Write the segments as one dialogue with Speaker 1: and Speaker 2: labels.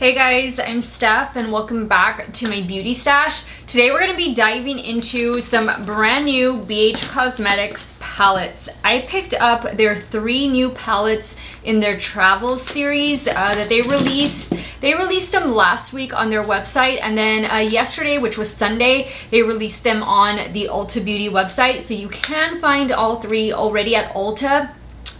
Speaker 1: Hey guys, I'm Steff and welcome back to my beauty stash. Today we're going to be diving into some brand new BH Cosmetics palettes. I picked up their 3 new palettes in their travel series that they released. They released them last week on their website, and then yesterday, which was Sunday, they released them on the Ulta Beauty website. So you can find all 3 already at Ulta.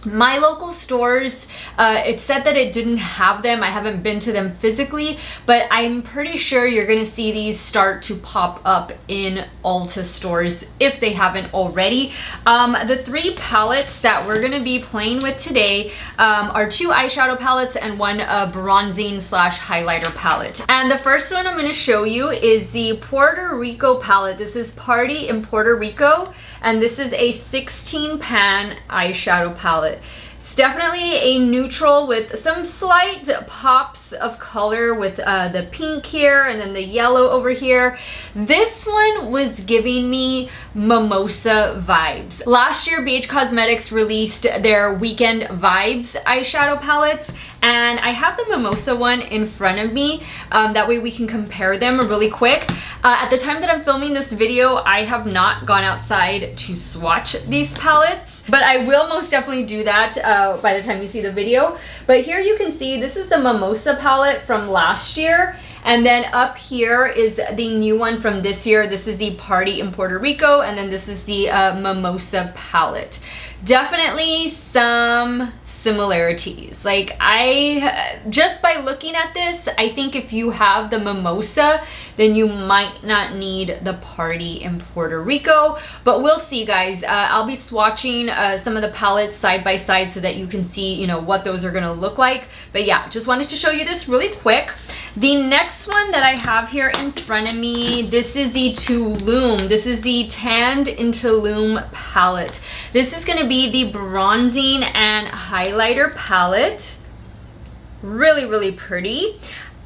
Speaker 1: My local stores, it said that it didn't have them. I haven't been to them physically, but I'm pretty sure you're gonna see these start to pop up in Ulta stores if they haven't already. The 3 palettes that we're gonna be playing with today are 2 eyeshadow palettes and 1 bronzing slash highlighter palette. And the first one I'm gonna show you is the Puerto Rico palette. This is Party in Puerto Rico, and this is a 16 pan eyeshadow palette. It's definitely a neutral with some slight pops of color with the pink here and then the yellow over here. This one was giving me mimosa vibes. Last year, BH Cosmetics released their Weekend Vibes eyeshadow palettes, and I have the mimosa one in front of me. That way we can compare them really quick. At the time that I'm filming this video, I have not gone outside to swatch these palettes, but I will most definitely do that by the time you see the video. But here you can see this is the Mimosa palette from last year, and then up here is the new one from this year. This is the Party in Puerto Rico, and then this is the Mimosa palette. Definitely some similarities. Like, just by looking at this, I think if you have the Mimosa, then you might not need the Party in Puerto Rico, but we'll see, guys. I'll be swatching some of the palettes side by side so that you can see, you know, what those are gonna look like. But yeah, just wanted to show you this really quick. The next one that I have here in front of me, this is the Tulum. This is the Tanned in Tulum palette. This is gonna be the bronzing and highlighter palette. Really, really pretty.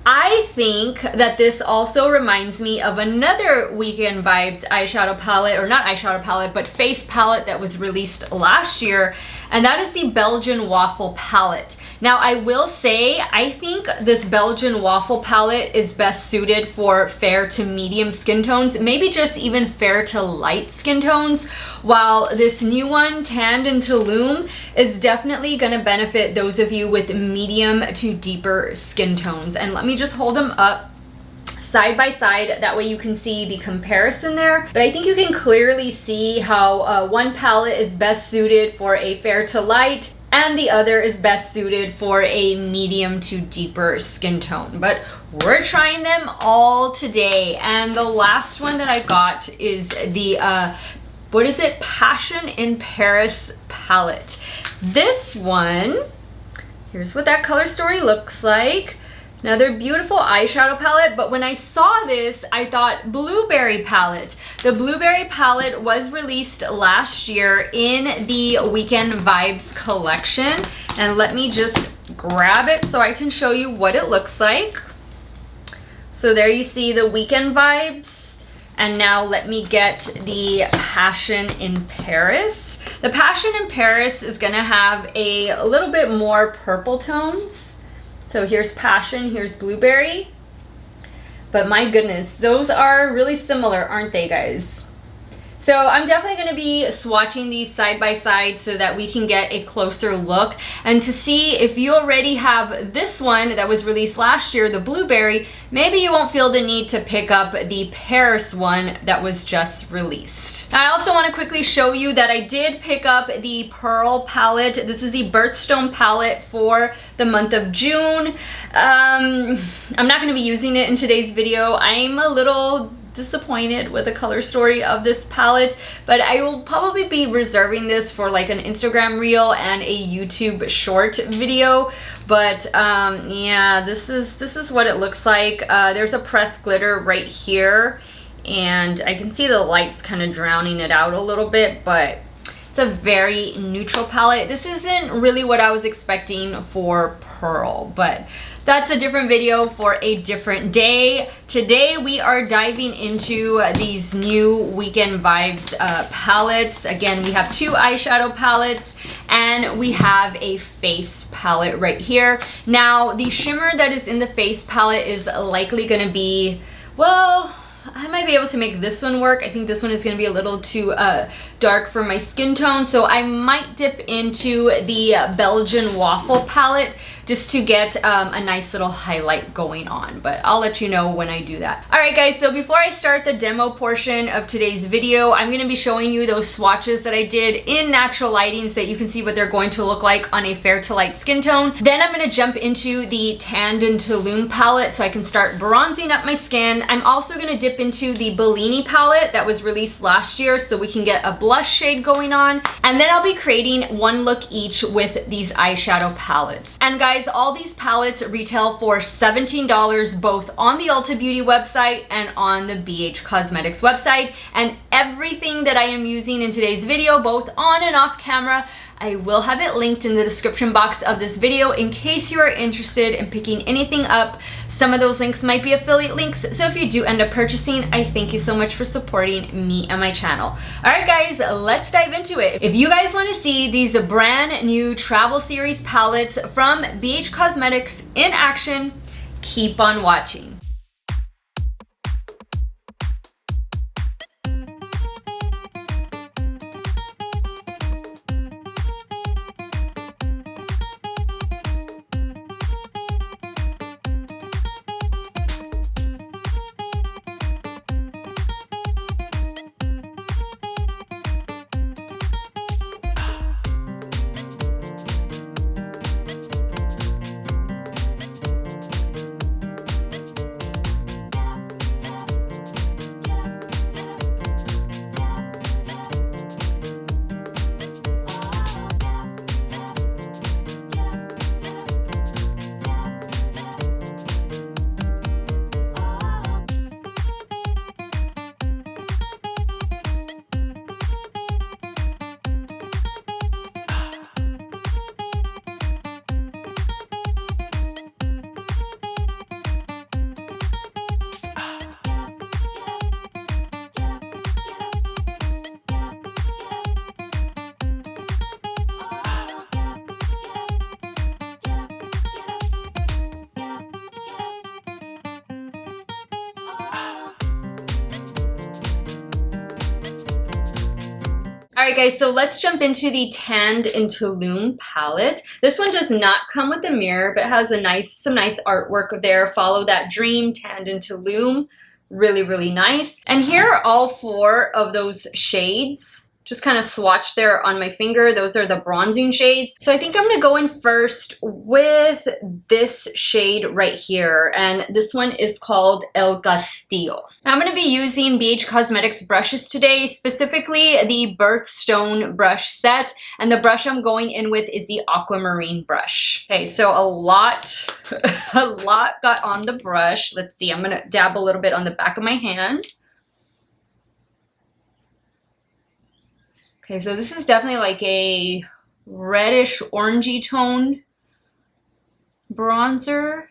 Speaker 1: I think that this also reminds me of another Weekend Vibes eyeshadow palette, or not eyeshadow palette, but face palette that was released last year, and that is the Belgian Waffle palette. Now, I will say, I think this Belgian Waffle palette is best suited for fair to medium skin tones, maybe just even fair to light skin tones, while this new one, Tanned in Tulum, is definitely gonna benefit those of you with medium to deeper skin tones. And let me just hold them up side by side, that way you can see the comparison there. But I think you can clearly see how one palette is best suited for a fair to light, and the other is best suited for a medium to deeper skin tone. But we're trying them all today. And the last one that I got is the what is it? Passion in Paris palette. This one, here's what that color story looks like. Another beautiful eyeshadow palette, but when I saw this, I thought Blueberry palette. The Blueberry palette was released last year in the Weekend Vibes collection, and let me just grab it so I can show you what it looks like. So there you see the Weekend Vibes, and now let me get the Passion in Paris. The Passion in Paris is gonna have a little bit more purple tones. So here's Passion, here's Blueberry. But my goodness, those are really similar, aren't they, guys? So I'm definitely going to be swatching these side by side so that we can get a closer look, and to see if you already have this one that was released last year, the Blueberry, maybe you won't feel the need to pick up the Paris one that was just released. I also want to quickly show you that I did pick up the Pearl palette. This is the Birthstone palette for the month of June. I'm not going to be using it in today's video. I'm a little disappointed with the color story of this palette, but I will probably be reserving this for like an Instagram reel and a YouTube short video. But yeah, this is what it looks like. There's a pressed glitter right here, and I can see the lights kind of drowning it out a little bit, but it's a very neutral palette. This isn't really what I was expecting for Pearl, but that's a different video for a different day. Today we are diving into these new Weekend Vibes palettes. Again, we have two eyeshadow palettes and we have a face palette right here. Now, the shimmer that is in the face palette is likely gonna be, well, I might be able to make this one work. I think this one is going to be a little too dark for my skin tone, so I might dip into the Belgian Waffle palette just to get a nice little highlight going on, but I'll let you know when I do that. All right, guys, so before I start the demo portion of today's video, I'm going to be showing you those swatches that I did in natural lighting so that you can see what they're going to look like on a fair to light skin tone. Then I'm going to jump into the Tanned in Tulum palette so I can start bronzing up my skin. I'm also going to dip into the Bellini palette that was released last year so we can get a blush shade going on. And then I'll be creating one look each with these eyeshadow palettes. And guys, all these palettes retail for $17 both on the Ulta Beauty website and on the BH Cosmetics website. And everything that I am using in today's video, both on and off camera, I will have it linked in the description box of this video in case you are interested in picking anything up. Some of those links might be affiliate links, so if you do end up purchasing, I thank you so much for supporting me and my channel. All right, guys, let's dive into it. If you guys want to see these brand new travel series palettes from BH Cosmetics in action, keep on watching. All right, guys, so let's jump into the Tanned in Tulum palette. This one does not come with a mirror, but it has some nice artwork there. Follow that dream, Tanned in Tulum. Really, really nice. And here are all four of those shades. Just kind of swatch there on my finger. Those are the bronzing shades. So I think I'm gonna go in first with this shade right here. And this one is called El Castillo. Now I'm gonna be using BH Cosmetics brushes today, specifically the Birthstone Brush Set. And the brush I'm going in with is the Aquamarine brush. Okay, so a lot got on the brush. Let's see, I'm gonna dab a little bit on the back of my hand. Okay, so this is definitely like a reddish orangey toned bronzer.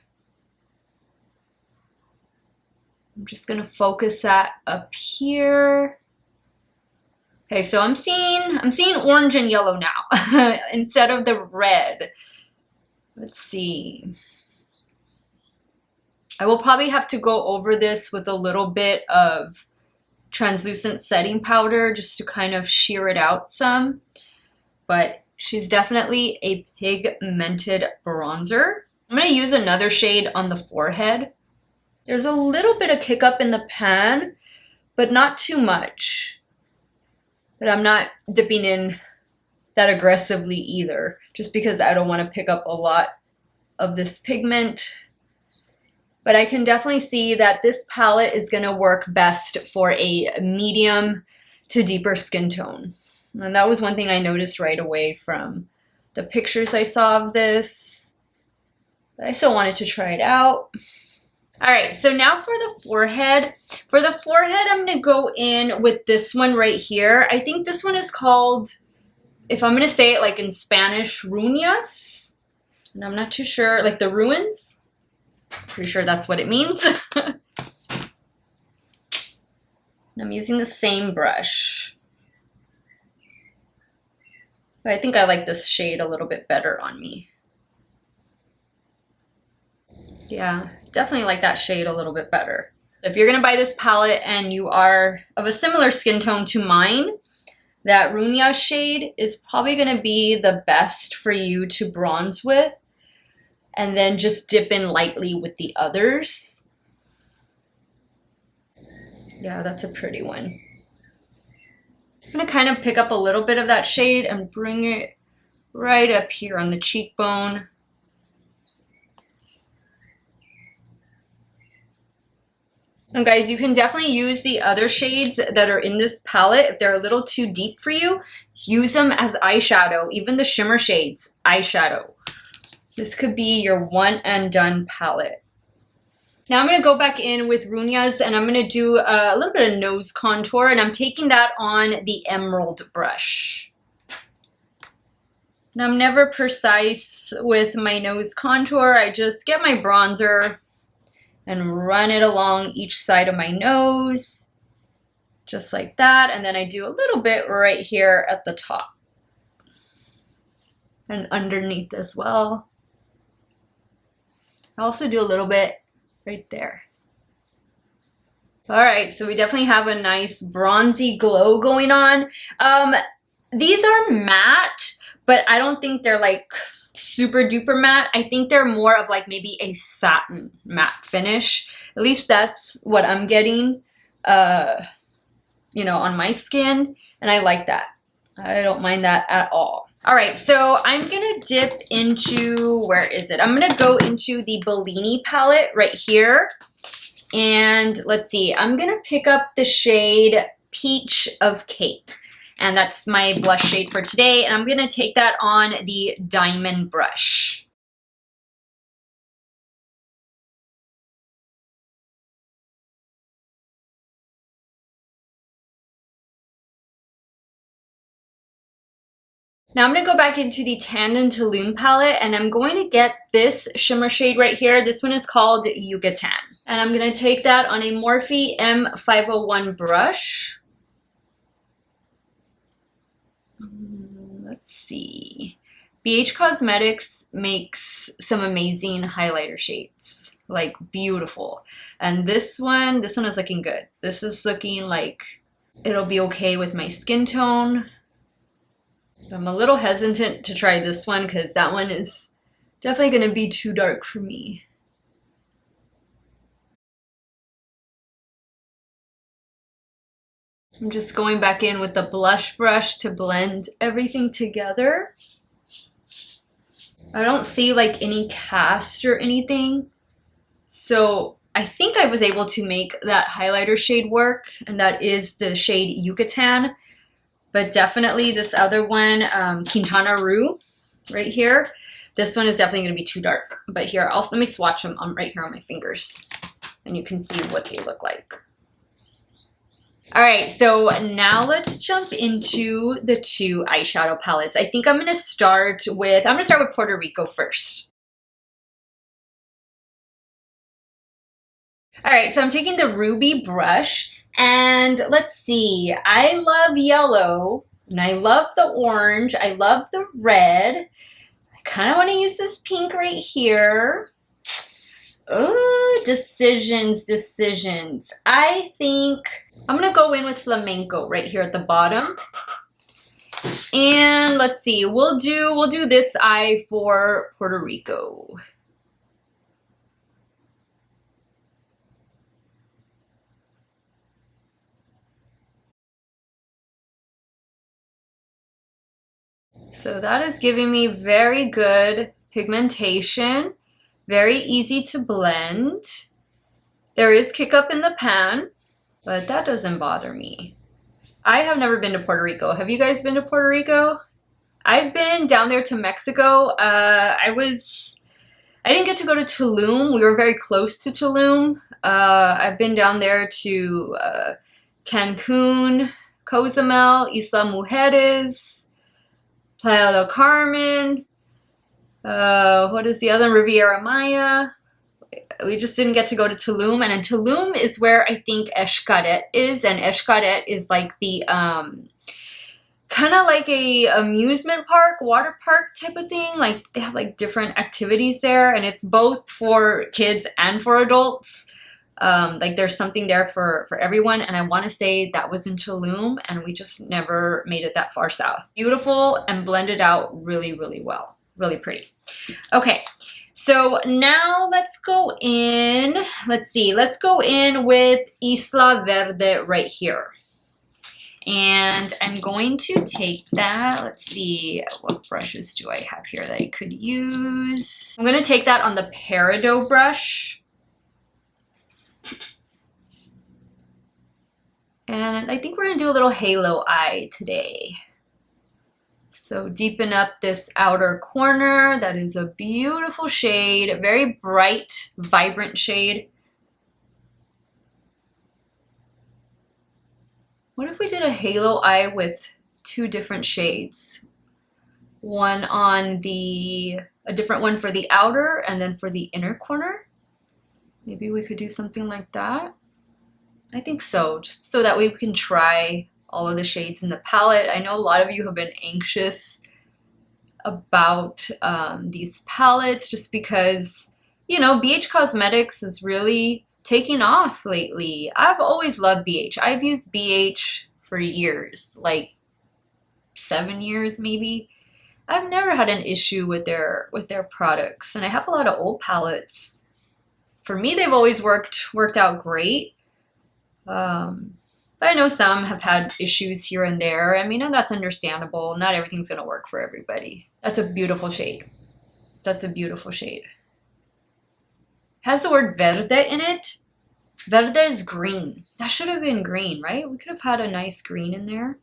Speaker 1: I'm just gonna focus that up here. Okay, so I'm seeing orange and yellow now instead of the red. Let's see. I will probably have to go over this with a little bit of translucent setting powder just to kind of sheer it out some, but she's definitely a pigmented bronzer. I'm going to use another shade on the forehead. There's a little bit of kick up in the pan, but not too much. But I'm not dipping in that aggressively either, just because I don't want to pick up a lot of this pigment. But I can definitely see that this palette is going to work best for a medium to deeper skin tone. And that was one thing I noticed right away from the pictures I saw of this. I still wanted to try it out. All right, so now for the forehead. For the forehead, I'm going to go in with this one right here. I think this one is called, if I'm going to say it like in Spanish, ruinas. And I'm not too sure, like the ruins. Pretty sure that's what it means. I'm using the same brush. But I think I like this shade a little bit better on me. Yeah, definitely like that shade a little bit better. If you're gonna buy this palette and you are of a similar skin tone to mine, that Runia shade is probably gonna be the best for you to bronze with, and then just dip in lightly with the others. Yeah, that's a pretty one. I'm gonna kind of pick up a little bit of that shade and bring it right up here on the cheekbone. And guys, you can definitely use the other shades that are in this palette. If they're a little too deep for you, use them as eyeshadow, even the shimmer shades, eyeshadow. This could be your one and done palette. Now I'm gonna go back in with Runia's and I'm gonna do a little bit of nose contour, and I'm taking that on the emerald brush. And I'm never precise with my nose contour. I just get my bronzer and run it along each side of my nose, just like that. And then I do a little bit right here at the top and underneath as well. I also do a little bit right there. All right, so we definitely have a nice bronzy glow going on. These are matte, but I don't think they're like super duper matte. I think they're more of like maybe a satin matte finish. At least that's what I'm getting, you know, on my skin. And I like that. I don't mind that at all. All right, so I'm gonna dip into, where is it? I'm gonna go into the Bellini palette right here. And let's see, I'm gonna pick up the shade Peach of Cake. And that's my blush shade for today. And I'm gonna take that on the diamond brush. Now I'm gonna go back into the Tandem Tulum palette and I'm going to get this shimmer shade right here. This one is called Yucatan. And I'm gonna take that on a Morphe M501 brush. Let's see. BH Cosmetics makes some amazing highlighter shades, like beautiful. And this one is looking good. This is looking like it'll be okay with my skin tone. I'm a little hesitant to try this one because that one is definitely going to be too dark for me. I'm just going back in with the blush brush to blend everything together. I don't see like any cast or anything. So I think I was able to make that highlighter shade work, and that is the shade Yucatan. But definitely this other one, Quintana Roo, right here. This one is definitely gonna be too dark. But here, let me swatch them right here on my fingers, and you can see what they look like. All right, so now let's jump into the two eyeshadow palettes. I think I'm gonna start with Puerto Rico first. All right, so I'm taking the Ruby brush. And let's see, I love yellow, and I love the orange, I love the red. I kind of want to use this pink right here. Oh, decisions. I think I'm going to go in with Flamenco right here at the bottom. And let's see, we'll do this eye for Puerto Rico. So that is giving me very good pigmentation, very easy to blend. There is kick up in the pan, but that doesn't bother me. I have never been to Puerto Rico. Have you guys been to Puerto Rico? I've been down there to Mexico. I didn't get to go to Tulum. We were very close to Tulum. I've been down there to Cancun, Cozumel, Isla Mujeres, Playa del Carmen, what is the other? Riviera Maya. we just didn't get to go to Tulum, and in Tulum is where I think Eşkaret is, and Eşkaret is like the kind of like a amusement park, water park type of thing. Like they have like different activities there, and it's both for kids and for adults. Like there's something there for everyone, and I want to say that was in Tulum, and we just never made it that far south. Beautiful and blended out really, really well. Really pretty. Okay, so now let's go in. Let's see. Let's go in with Isla Verde right here. And I'm going to take that. Let's see, what brushes do I have here that I could use? I'm going to take that on the Peridot brush. And I think we're going to do a little halo eye today. So deepen up this outer corner. That is a beautiful shade, a very bright, vibrant shade. What if we did a halo eye with two different shades? One on a different one for the outer and then for the inner corner? Maybe we could do something like that. I think so, just so that we can try all of the shades in the palette. I know a lot of you have been anxious about these palettes just because, you know, BH Cosmetics is really taking off lately. I've always loved BH. I've used BH for years, like 7 years maybe. I've never had an issue with their products, and I have a lot of old palettes. For me, they've always worked out great. But I know some have had issues here and there. I mean, and that's understandable. Not everything's gonna work for everybody. That's a beautiful shade. That's a beautiful shade. Has the word verde in it. Verde is green. That should have been green, right? We could have had a nice green in there.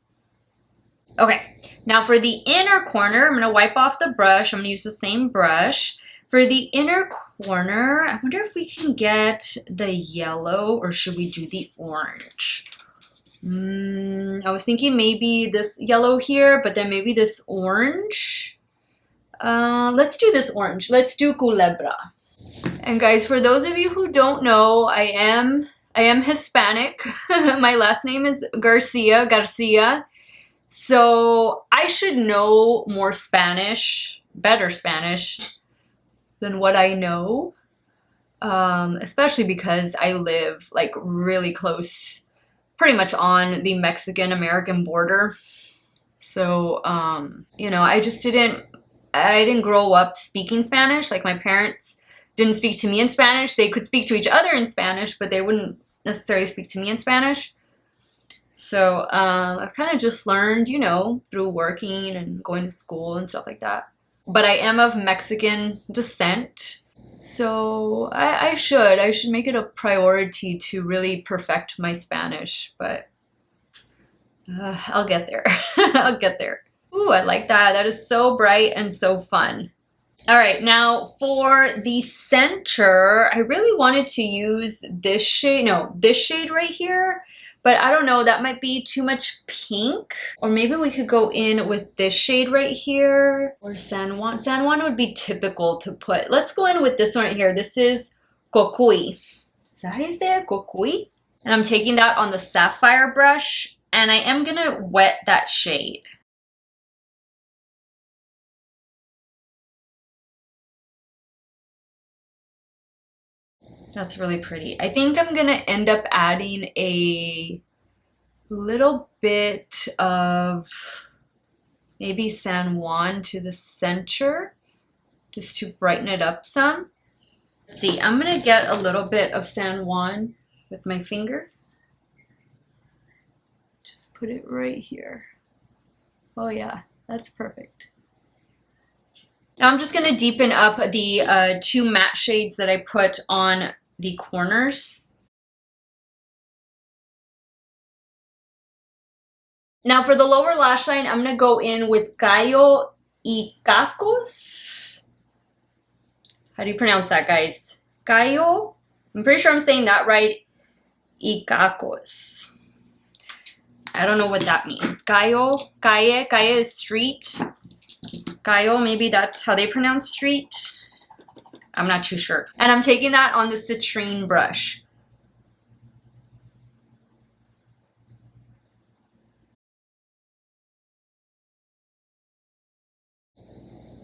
Speaker 1: Okay, now for the inner corner, I'm gonna wipe off the brush. I'm gonna use the same brush. For the inner corner, I wonder if we can get the yellow, or should we do the orange? I was thinking maybe this yellow here, but then maybe this orange. Let's do this orange. Let's do Culebra. And guys, for those of you who don't know, I am Hispanic. My last name is Garcia. So I should know more Spanish, better Spanish than what I know. Especially because I live like really close, pretty much on the Mexican-American border. So, you know, I didn't grow up speaking Spanish. Like my parents didn't speak to me in Spanish. They could speak to each other in Spanish, but they wouldn't necessarily speak to me in Spanish. So I've kind of just learned, you know, through working and going to school and stuff like that. But I am of Mexican descent. So I should make it a priority to really perfect my Spanish, but I'll get there. I'll get there. Ooh, I like that. That is so bright and so fun. All right, now for the center, I really wanted to use this shade, no, this shade right here, but I don't know, that might be too much pink. Or maybe we could go in with this shade right here, or San Juan. San Juan would be typical to put. Let's go in with this one right here. This is Cocuy. Is that how you say it? Cocuy? And I'm taking that on the sapphire brush, and I am gonna wet that shade. That's really pretty. I think I'm gonna end up adding a little bit of maybe San Juan to the center, just to brighten it up some. Let's see, I'm gonna get a little bit of San Juan with my finger. Just put it right here. Oh yeah, that's perfect. Now I'm just gonna deepen up the two matte shades that I put on the corners. Now for the lower lash line, I'm gonna go in with Gallo y Cacos. How do you pronounce that, guys? Gallo? I'm pretty sure I'm saying that right. Y Cacos. I don't know what that means. Gallo, calle is street. Gallo, maybe that's how they pronounce street. I'm not too sure. And I'm taking that on the citrine brush.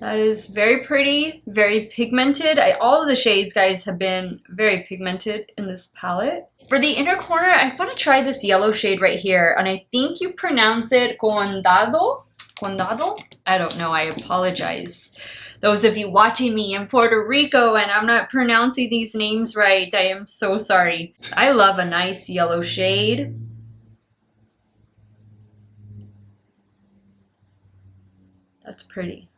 Speaker 1: That is very pretty, very pigmented. All of the shades, guys, have been very pigmented in this palette. For the inner corner, I want to try this yellow shade right here. And I think you pronounce it condado? Condado? I don't know. I apologize. Those of you watching me in Puerto Rico and I'm not pronouncing these names right, I am so sorry. I love a nice yellow shade. That's pretty.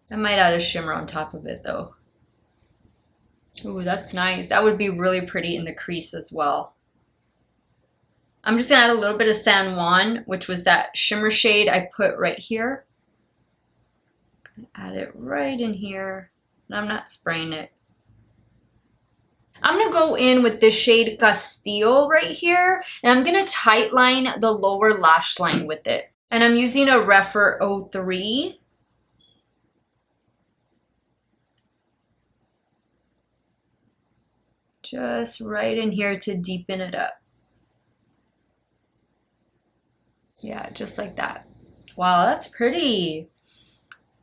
Speaker 1: I might add a shimmer on top of it though. Ooh, that's nice. That would be really pretty in the crease as well. I'm just gonna add a little bit of San Juan, which was that shimmer shade I put right here. Add it right in here, and I'm not spraying it. I'm gonna go in with this shade Castillo right here, and I'm gonna tight line the lower lash line with it. And I'm using a rephr 03. Just right in here to deepen it up. Yeah, just like that. Wow, that's pretty.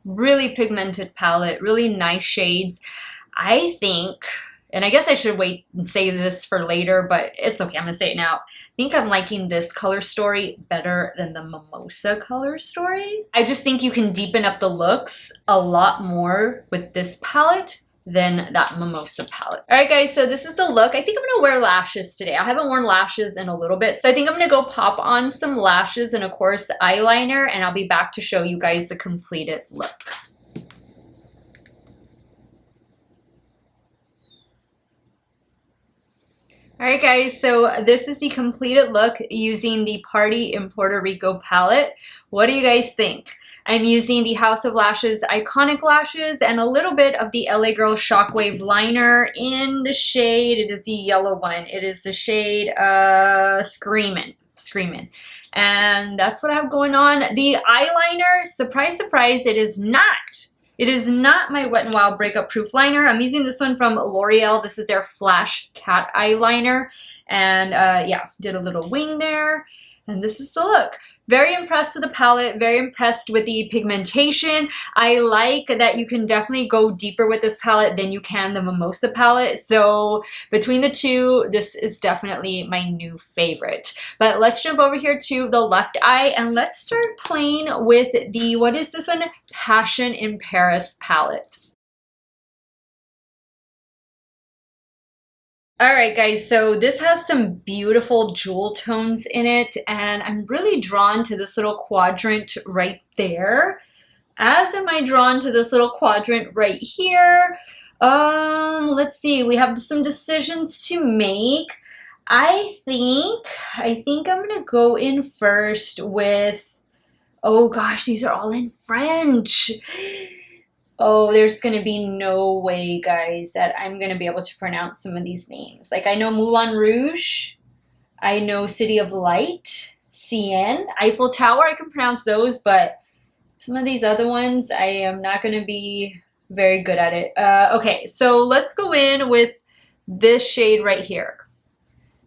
Speaker 1: Really pigmented palette, really nice shades. I think, and I guess I should wait and say this for later, but it's okay, I'm gonna say it now. I think I'm liking this color story better than the Mimosa color story. I just think you can deepen up the looks a lot more with this palette than that Mimosa palette. All right, guys, so this is the look. I think I'm gonna wear lashes today. I haven't worn lashes in a little bit, so I think I'm gonna go pop on some lashes and of course eyeliner, and I'll be back to show you guys the completed look. All right, guys, so this is the completed look using the Party in Puerto Rico palette. What do you guys think? I'm using the House of Lashes Iconic Lashes and a little bit of the LA Girl Shockwave Liner in the shade, it is the yellow one. It is the shade Screamin'. And that's what I have going on. The eyeliner, surprise, surprise, it is not my Wet n Wild Breakup Proof Liner. I'm using this one from L'Oreal. This is their Flash Cat Eyeliner. And yeah, did a little wing there. And this is the look. Very impressed with the palette, very impressed with the pigmentation. I like that you can definitely go deeper with this palette than you can the Mimosa palette. So between the two, this is definitely my new favorite. But let's jump over here to the left eye and let's start playing with the, what is this one? Passion in Paris palette. All right, guys, so this has some beautiful jewel tones in it, and I'm really drawn to this little quadrant right there. As am I drawn to this little quadrant right here. Let's see, we have some decisions to make. I think I'm gonna go in first with, oh gosh, these are all in French. Oh, there's gonna be no way, guys, that I'm gonna be able to pronounce some of these names. Like, I know Moulin Rouge, I know City of Light, Cien, Eiffel Tower, I can pronounce those, but some of these other ones, I am not gonna be very good at it. Okay, so let's go in with this shade right here.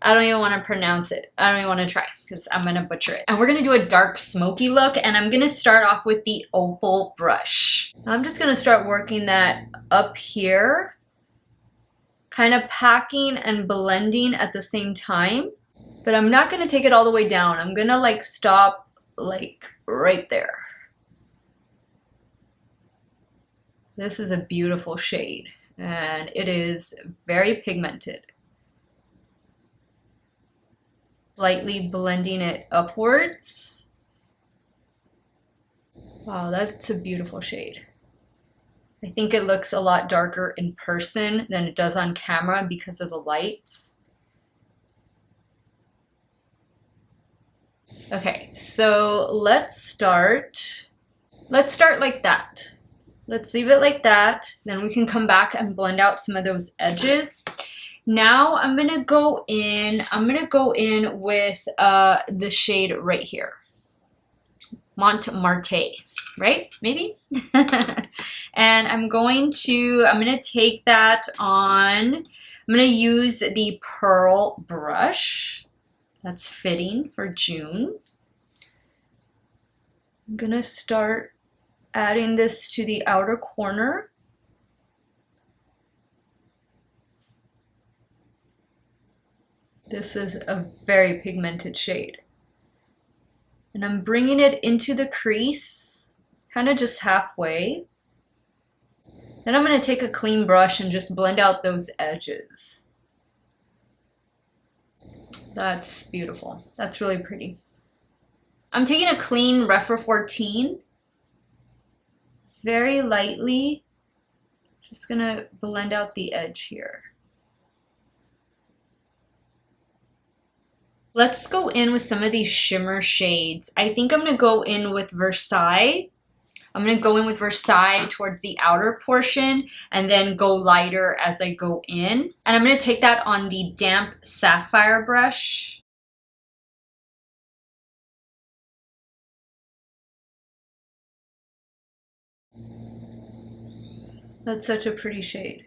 Speaker 1: I don't even want to pronounce it. I don't even want to try because I'm going to butcher it. And we're going to do a dark smoky look, and I'm going to start off with the Opal brush. I'm just going to start working that up here, kind of packing and blending at the same time, but I'm not going to take it all the way down. I'm going to like stop like right there. This is a beautiful shade and it is very pigmented. Lightly blending it upwards. Wow, that's a beautiful shade. I think it looks a lot darker in person than it does on camera because of the lights. Okay, so let's start like that. Let's leave it like that. Then we can come back and blend out some of those edges. Now I'm gonna go in with the shade right here. Montmartre, right? Maybe? And I'm gonna take that on. I'm gonna use the pearl brush. That's fitting for June. I'm gonna start adding this to the outer corner. This is a very pigmented shade. And I'm bringing it into the crease, kind of just halfway. Then I'm going to take a clean brush and just blend out those edges. That's beautiful. That's really pretty. I'm taking a clean rephr 14, very lightly, just going to blend out the edge here. Let's go in with some of these shimmer shades. I think I'm going to go in with Versailles. I'm going to go in with Versailles towards the outer portion and then go lighter as I go in. And I'm going to take that on the damp sapphire brush. That's such a pretty shade.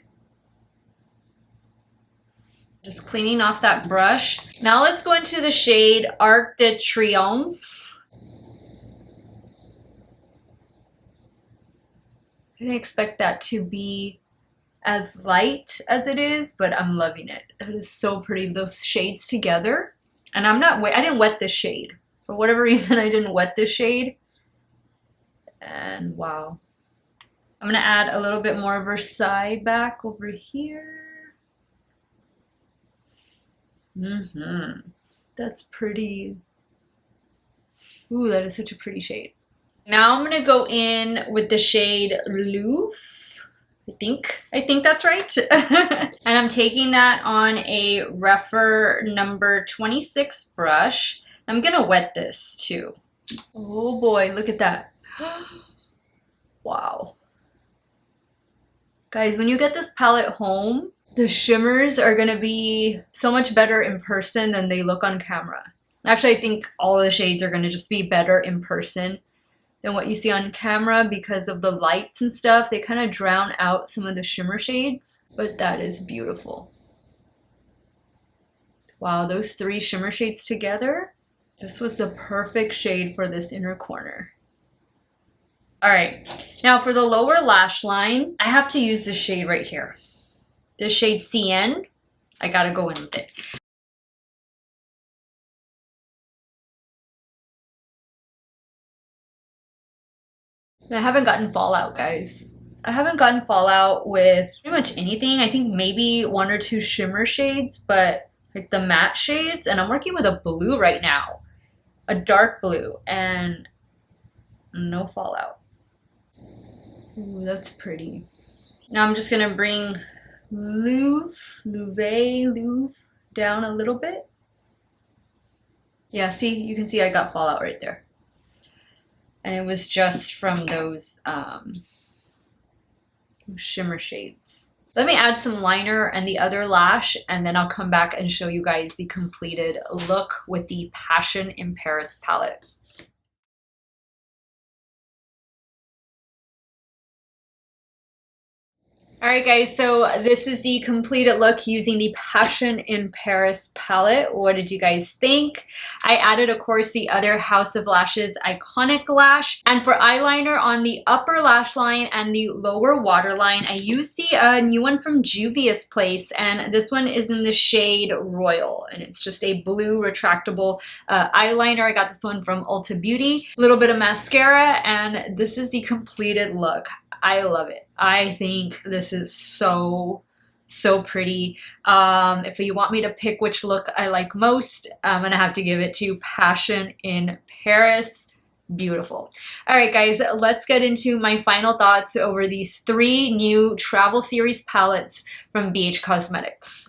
Speaker 1: Just cleaning off that brush. Now let's go into the shade Arc de Triomphe. I didn't expect that to be as light as it is, but I'm loving it. It is so pretty, those shades together. And I didn't wet this shade. For whatever reason, I didn't wet this shade. And wow. I'm gonna add a little bit more Versailles back over here. That's pretty. Ooh, that is such a pretty shade. Now I'm gonna go in with the shade Louvre. I think that's right. And I'm taking that on a rephr number 26 brush. I'm gonna wet this too. Oh boy, look at that. Wow. Guys, when you get this palette home, the shimmers are gonna be so much better in person than they look on camera. Actually, I think all of the shades are gonna just be better in person than what you see on camera because of the lights and stuff. They kind of drown out some of the shimmer shades, but that is beautiful. Wow, those three shimmer shades together, this was the perfect shade for this inner corner. All right, now for the lower lash line, I have to use this shade right here. This shade CN, I gotta go in with it. I haven't gotten fallout, guys. I haven't gotten fallout with pretty much anything. I think maybe one or two shimmer shades, but like the matte shades, and I'm working with a blue right now, a dark blue, and no fallout. Ooh, that's pretty. Now I'm just gonna bring Louvre down a little bit. Yeah, see, you can see I got fallout right there. And it was just from those shimmer shades. Let me add some liner and the other lash, and then I'll come back and show you guys the completed look with the Passion in Paris palette. All right, guys, so this is the completed look using the Passion in Paris palette. What did you guys think? I added, of course, the other House of Lashes Iconic Lash. And for eyeliner on the upper lash line and the lower waterline, I used the new one from Juvia's place. And this one is in the shade Royal. And it's just a blue retractable eyeliner. I got this one from Ulta Beauty. A little bit of mascara, and this is the completed look. I love it. I think this is so pretty. If you want me to pick which look I like most, I'm gonna have to give it to Passion in Paris. Beautiful. All right, guys, let's get into my final thoughts over these three new travel series palettes from BH Cosmetics.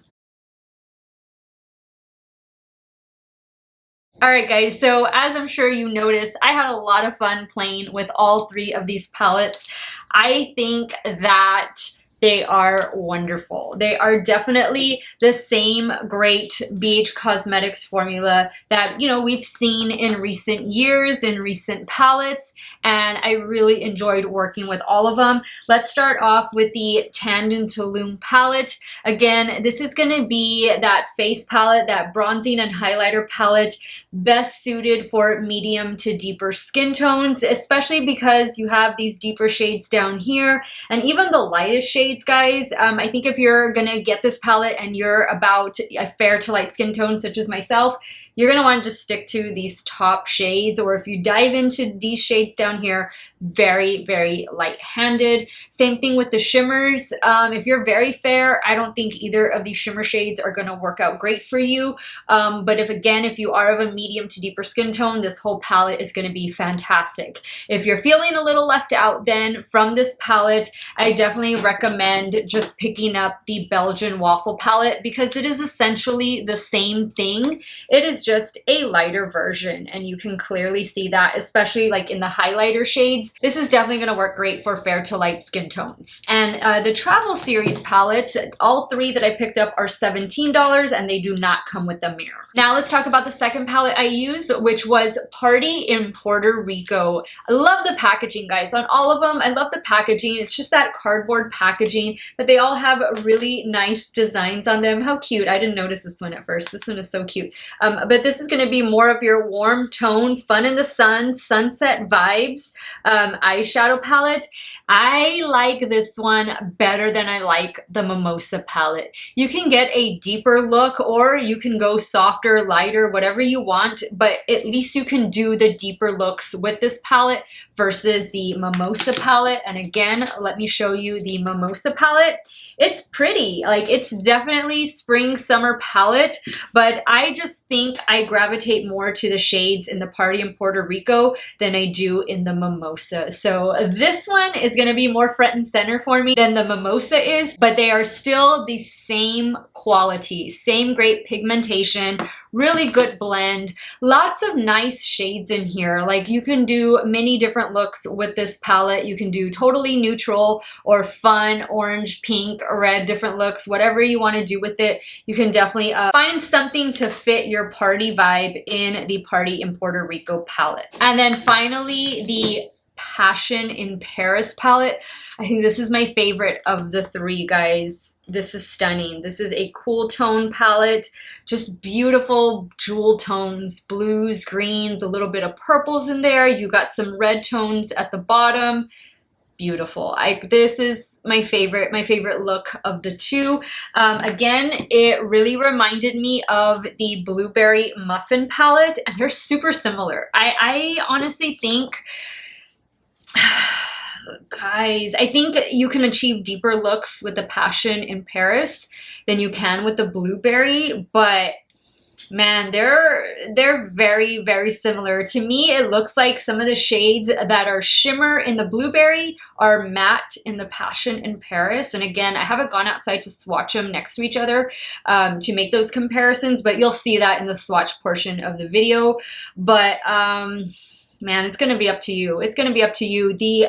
Speaker 1: All right, guys, so as I'm sure you noticed, I had a lot of fun playing with all three of these palettes. I think that They are wonderful. They are definitely the same great BH Cosmetics formula that, you know, we've seen in recent years, in recent palettes, and I really enjoyed working with all of them. Let's start off with the Tanned in Tulum palette. Again, this is going to be that face palette, that bronzing and highlighter palette, best suited for medium to deeper skin tones, especially because you have these deeper shades down here, and even the lightest shades, guys. I think if you're going to get this palette and you're about a fair to light skin tone, such as myself, you're going to want to just stick to these top shades, or if you dive into these shades down here, very, very light-handed. Same thing with the shimmers. If you're very fair, I don't think either of these shimmer shades are going to work out great for you. But if you are of a medium to deeper skin tone, this whole palette is going to be fantastic. If you're feeling a little left out, then from this palette, I definitely recommend just picking up the Belgian Waffle palette, because it is essentially the same thing. It is just a lighter version, and you can clearly see that, especially like in the highlighter shades. This is definitely going to work great for fair to light skin tones. And the Travel Series palettes, all three that I picked up are $17, and they do not come with a mirror. Now let's talk about the second palette I used, which was Party in Puerto Rico. I love the packaging, guys, on all of them. I love the packaging. It's just that cardboard packaging, but they all have really nice designs on them. How cute. I didn't notice this one at first. This one is so cute. But this is going to be more of your warm tone, fun in the sun, sunset vibes eyeshadow palette. I like this one better than I like the Mimosa palette. You can get a deeper look, or you can go softer, lighter, whatever you want, but at least you can do the deeper looks with this palette versus the Mimosa palette. And again, let me show you the Mimosa palette. It's pretty, like it's definitely spring summer palette, but I just think I gravitate more to the shades in the Party in Puerto Rico than I do in the Mimosa. So this one is going to be more front and center for me than the Mimosa is, but they are still the same quality, same great pigmentation, really good blend, lots of nice shades in here. Like you can do many different looks with this palette. You can do totally neutral or fun, orange, pink, red, different looks, whatever you want to do with it. You can definitely find something to fit your party vibe in the Party in Puerto Rico palette. And then finally, the Passion in Paris palette. I think this is my favorite of the three, guys. This is stunning. This is a cool tone palette, just beautiful jewel tones, blues, greens, a little bit of purples in there. You got some red tones at the bottom. Beautiful. This is my favorite look of the two. Again, it really reminded me of the Blueberry Muffin palette, and they're super similar. I honestly think, guys, I think you can achieve deeper looks with the Passion in Paris than you can with the Blueberry, but man, they're very, very similar. To me, it looks like some of the shades that are shimmer in the Blueberry are matte in the Passion in Paris. And again, I haven't gone outside to swatch them next to each other to make those comparisons, but you'll see that in the swatch portion of the video. But man, it's going to be up to you. It's going to be up to you. The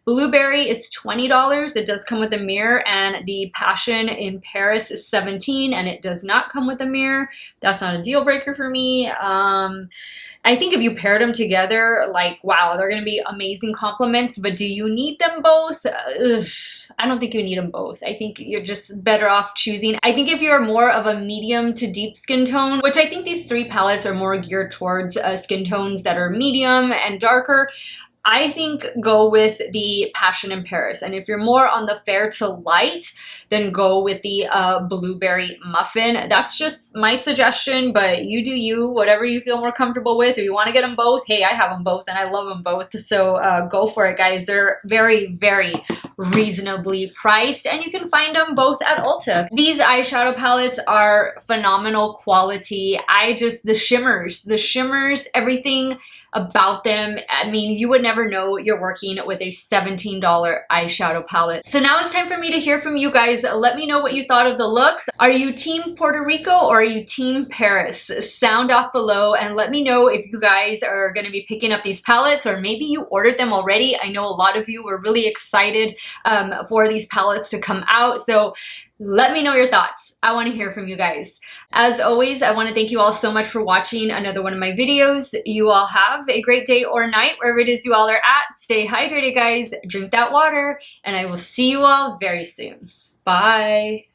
Speaker 1: Blueberry is $20. It does come with a mirror, and the Passion in Paris is $17, and it does not come with a mirror. That's not a deal breaker for me. I think if you paired them together, like, wow, they're going to be amazing complements, but do you need them both? Ugh, I don't think you need them both. I think you're just better off choosing. I think if you're more of a medium to deep skin tone, which I think these three palettes are more geared towards skin tones that are medium and darker, I think go with the Passion in Paris. And if you're more on the fair to light, then go with the Blueberry Muffin. That's just my suggestion, but you do you, whatever you feel more comfortable with. If you want to get them both, hey, I have them both and I love them both. So go for it, guys. They're very, very reasonably priced, and you can find them both at Ulta. These eyeshadow palettes are phenomenal quality. The shimmers, everything about them. I mean, you would never never know you're working with a $17 eyeshadow palette. So now it's time for me to hear from you guys. Let me know what you thought of the looks. Are you team Puerto Rico or are you team Paris? Sound off below and let me know if you guys are going to be picking up these palettes, or maybe you ordered them already. I know a lot of you were really excited for these palettes to come out. So let me know your thoughts. I want to hear from you guys. As always, I want to thank you all so much for watching another one of my videos. You all have a great day or night, wherever it is you all are at. Stay hydrated, guys. Drink that water, and I will see you all very soon. Bye.